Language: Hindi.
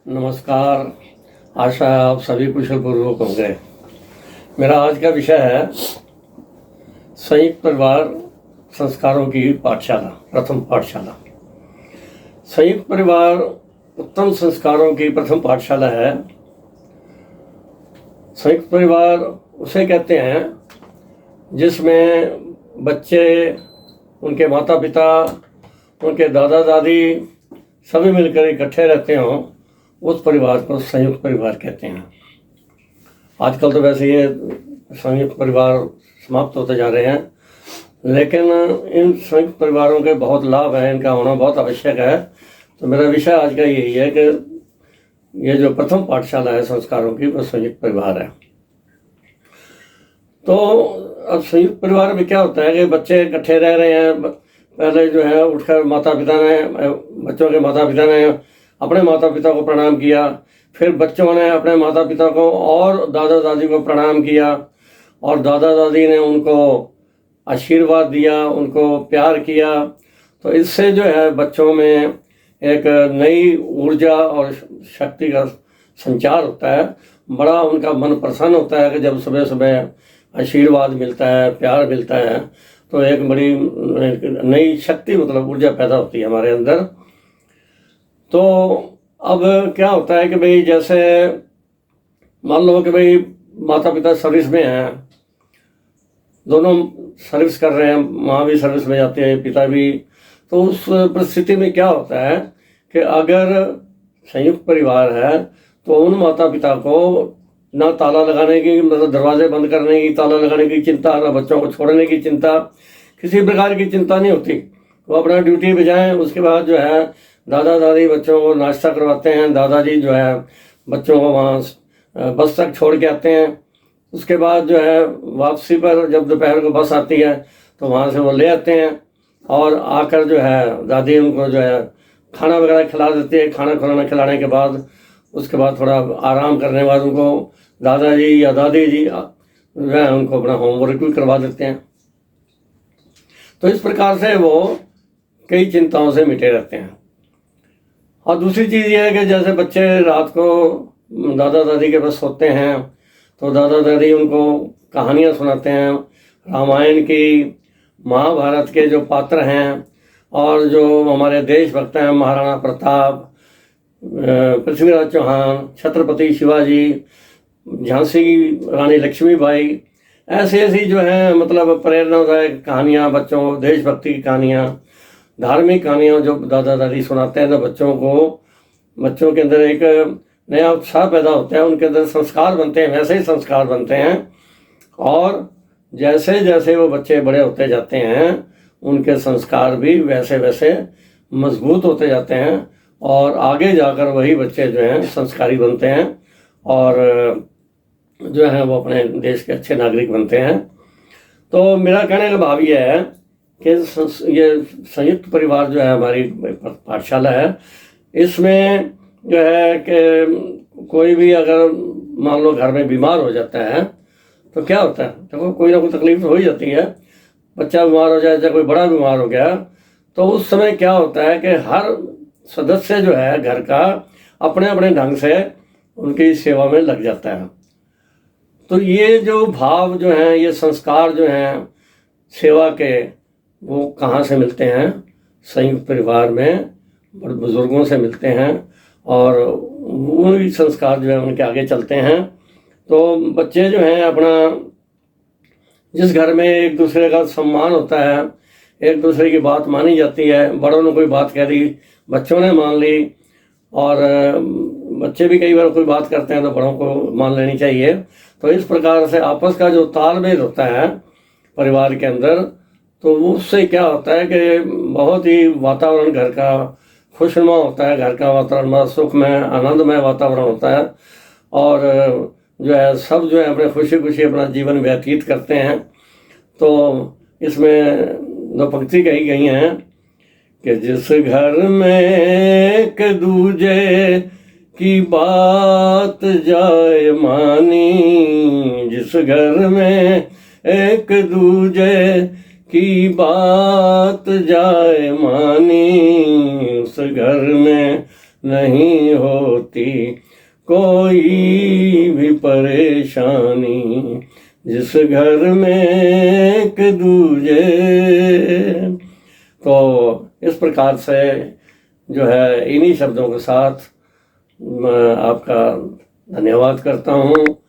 नमस्कार। आशा है आप सभी कुशल पूर्वक होंगे। मेरा आज का विषय है संयुक्त परिवार संस्कारों की पाठशाला, प्रथम पाठशाला। संयुक्त परिवार उत्तम संस्कारों की प्रथम पाठशाला है। संयुक्त परिवार उसे कहते हैं जिसमें बच्चे, उनके माता पिता, उनके दादा दादी सभी मिलकर इकट्ठे रहते हों, उस परिवार को संयुक्त परिवार कहते हैं। आजकल तो वैसे ये संयुक्त परिवार समाप्त होते जा रहे हैं, लेकिन इन संयुक्त परिवारों के बहुत लाभ हैं, इनका होना बहुत आवश्यक है। तो मेरा विषय आज का यही है कि ये जो प्रथम पाठशाला है संस्कारों की, वो संयुक्त परिवार है। तो अब संयुक्त परिवार में क्या होता है कि बच्चे इकट्ठे रह रहे हैं। पहले जो है उठकर बच्चों के माता पिता ने अपने माता पिता को प्रणाम किया, फिर बच्चों ने अपने माता पिता को और दादा दादी को प्रणाम किया, और दादा दादी ने उनको आशीर्वाद दिया, उनको प्यार किया। तो इससे जो है बच्चों में एक नई ऊर्जा और शक्ति का संचार होता है। बड़ा उनका मन प्रसन्न होता है कि जब सुबह सुबह आशीर्वाद मिलता है, प्यार मिलता है, तो एक बड़ी नई शक्ति, मतलब ऊर्जा पैदा होती है हमारे अंदर। तो अब क्या होता है कि भाई, जैसे मान लो कि भाई माता पिता सर्विस में हैं, दोनों सर्विस कर रहे हैं, माँ भी सर्विस में जाती है, पिता भी। तो उस परिस्थिति में क्या होता है कि अगर संयुक्त परिवार है तो उन माता पिता को ना ताला लगाने की, मतलब दरवाजे बंद करने की, ताला लगाने की चिंता, ना बच्चों को छोड़ने की चिंता, किसी प्रकार की चिंता नहीं होती। वो अपना ड्यूटी बजाएं। उसके बाद जो है दादा दादी बच्चों को नाश्ता करवाते हैं, दादाजी जो है बच्चों को वहाँ बस तक छोड़ के आते हैं। उसके बाद जो है वापसी पर जब दोपहर को बस आती है तो वहाँ से वो ले आते हैं, और आकर जो है दादी उनको जो है खाना वगैरह खिला देती है। खाना खिलाने के बाद उसके बाद थोड़ा आराम करने के बाद उनको दादाजी या दादी जी जो है उनको अपना होमवर्क भी करवा देते हैं। तो इस प्रकार से वो कई चिंताओं से मिटे रहते हैं। और दूसरी चीज़ ये है कि जैसे बच्चे रात को दादा दादी के पास सोते हैं तो दादा दादी उनको कहानियाँ सुनाते हैं, रामायण की, महाभारत के जो पात्र हैं, और जो हमारे देशभक्त हैं, महाराणा प्रताप, पृथ्वीराज चौहान, छत्रपति शिवाजी, झांसी की रानी लक्ष्मीबाई, ऐसी जो है मतलब प्रेरणादायक कहानियाँ, बच्चों देशभक्ति की कहानियाँ, धार्मिक कहानियाँ जो दादा दादी सुनाते हैं, तो बच्चों के अंदर एक नया उत्साह पैदा होता है, उनके अंदर संस्कार बनते हैं, वैसे ही संस्कार बनते हैं। और जैसे जैसे वो बच्चे बड़े होते जाते हैं, उनके संस्कार भी वैसे वैसे मजबूत होते जाते हैं, और आगे जाकर वही बच्चे जो हैं संस्कारी बनते हैं, और जो है वो अपने देश के अच्छे नागरिक बनते हैं। तो मेरा कहने का भाव ये है कि ये संयुक्त परिवार जो है हमारी पाठशाला है, इसमें जो है कि कोई भी अगर मान लो घर में बीमार हो जाता है तो क्या होता है, देखो कोई ना कोई तकलीफ तो हो ही जाती है। बच्चा बीमार हो जाए, चाहे कोई बड़ा बीमार हो गया, तो उस समय क्या होता है कि हर सदस्य जो है घर का अपने अपने ढंग से उनकी सेवा में लग जाता है। तो ये जो भाव जो हैं, ये संस्कार जो हैं सेवा के, वो कहाँ से मिलते हैं? संयुक्त परिवार में बड़े बुजुर्गों से मिलते हैं, और वही संस्कार जो है उनके आगे चलते हैं। तो बच्चे जो हैं अपना, जिस घर में एक दूसरे का सम्मान होता है, एक दूसरे की बात मानी जाती है, बड़ों ने कोई बात कह दी, बच्चों ने मान ली, और बच्चे भी कई बार कोई बात करते हैं तो बड़ों को मान लेनी चाहिए। तो इस प्रकार से आपस का जो तालमेल होता है परिवार के अंदर, तो उससे क्या होता है कि बहुत ही वातावरण घर का खुशनुमा होता है, घर का वातावरण बड़ा सुखमय आनंदमय वातावरण होता है, और जो है सब जो है अपने खुशी खुशी अपना जीवन व्यतीत करते हैं। तो इसमें दो पंक्ति कही गई हैं कि जिस घर में एक दूजे की बात जाए मानी, जिस घर में एक दूजे की बात जाए मानी, उस घर में नहीं होती कोई भी परेशानी, जिस घर में एक दूजे। तो इस प्रकार से जो है इन्हीं शब्दों के साथ मैं आपका धन्यवाद करता हूँ।